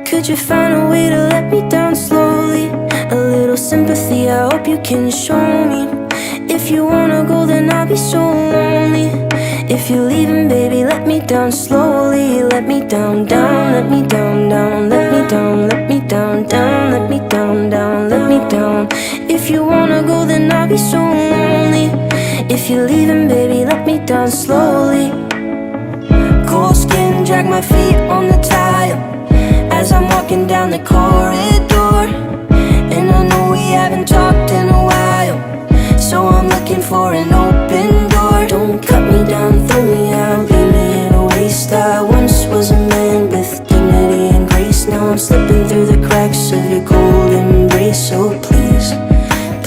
Could you find a way to let me down slowly? A little sympathy, I hope you can show me. If you wanna go, then I'll be so lonely. If you're leaving, baby, let me down slowly. Let me down, down, let me down, down. Let me down, let me down, down. Let me down, down, let me down. If you wanna go, then I'll be so lonely. If you're leaving, baby, let me down slowly. Cold skin, drag my feet on the tile as I'm walking down the corridor. And I know we haven't talked in a while, so I'm looking for an